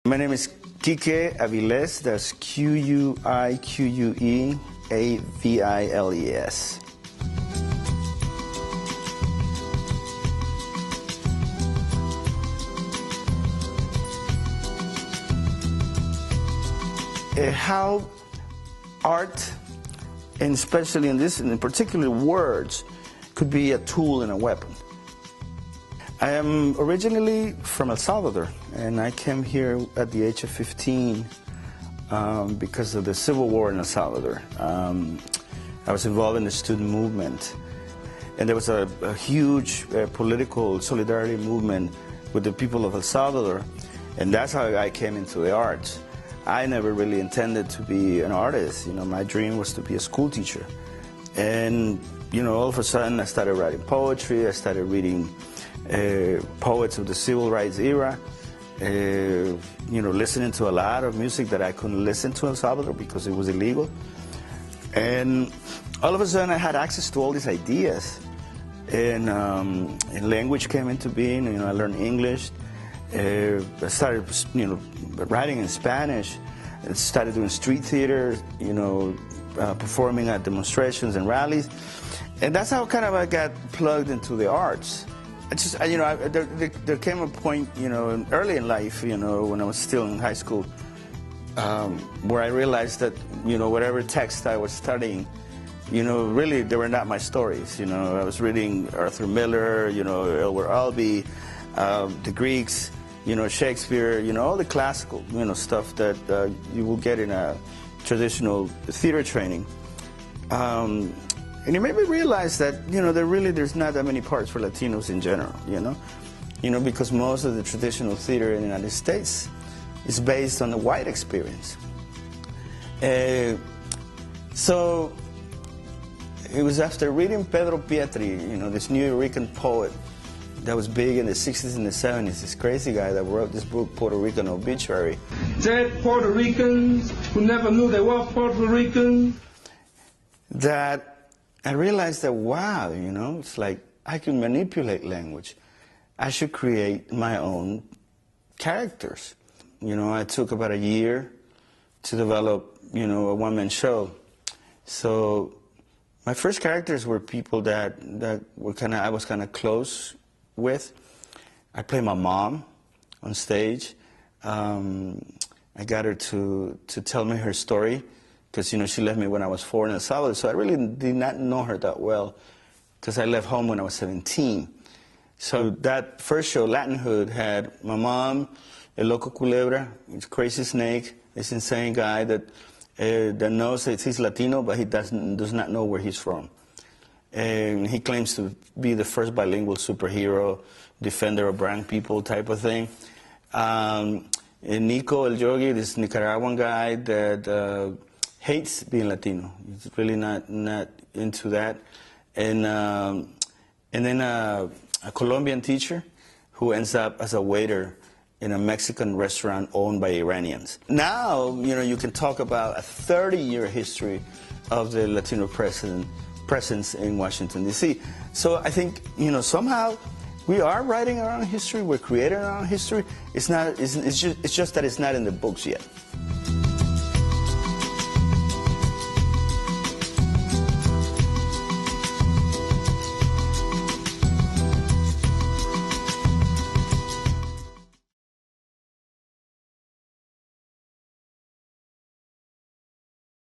My name is Quique Alives, that's Quique-Aviles. How art, and especially in particular words, could be a tool and a weapon. I am originally from El Salvador, and I came here at the age of 15 because of the Civil War in El Salvador. I was involved in the student movement, and there was a huge political solidarity movement with the people of El Salvador, and that's how I came into the arts. I never really intended to be an artist. You know, my dream was to be a school teacher. And, you know, all of a sudden I started writing poetry, I started reading poets of the civil rights era, you know, listening to a lot of music that I couldn't listen to in El Salvador because it was illegal. And all of a sudden I had access to all these ideas. And language came into being. You know, I learned English. I started, you know, writing in Spanish. I started doing street theater, you know, performing at demonstrations and rallies. And that's how kind of I got plugged into the arts. I just, you know, there came a point, you know, early in life, you know, when I was still in high school, where I realized that, you know, whatever text I was studying, you know, really they were not my stories. You know, I was reading Arthur Miller, you know, Elwer Albee, the Greeks, you know, Shakespeare, you know, all the classical, you know, stuff that you will get in a traditional theater training. And it made me realize that, you know, there's not that many parts for Latinos in general, you know, because most of the traditional theater in the United States is based on the white experience. So it was after reading Pedro Pietri, you know, this New Rican poet that was big in the 60s and the 70s, this crazy guy that wrote this book, Puerto Rican Obituary. Dead Puerto Ricans who never knew they were Puerto Rican. That I realized that, wow, you know, it's like I can manipulate language. I should create my own characters. You know, I took about a year to develop, you know, a one-man show. So my first characters were people that were I was kind of close with. I played my mom on stage. I got her to tell me her story because, you know, she left me when I was 4 in El Salvador, so I really did not know her that well because I left home when I was 17. So that first show, Latin Hood, had my mom, El Loco Culebra, this crazy snake, this insane guy that knows that he's Latino, but he does not know where he's from. And he claims to be the first bilingual superhero, defender of brown people type of thing. And Nico El Yogi, this Nicaraguan guy that hates being Latino. He's really not into that. And then a Colombian teacher who ends up as a waiter in a Mexican restaurant owned by Iranians. Now, you know, you can talk about a 30-year history of the Latino presence in Washington, D.C. So I think, you know, somehow we are writing our own history, we're creating our own history. It's just that it's not in the books yet.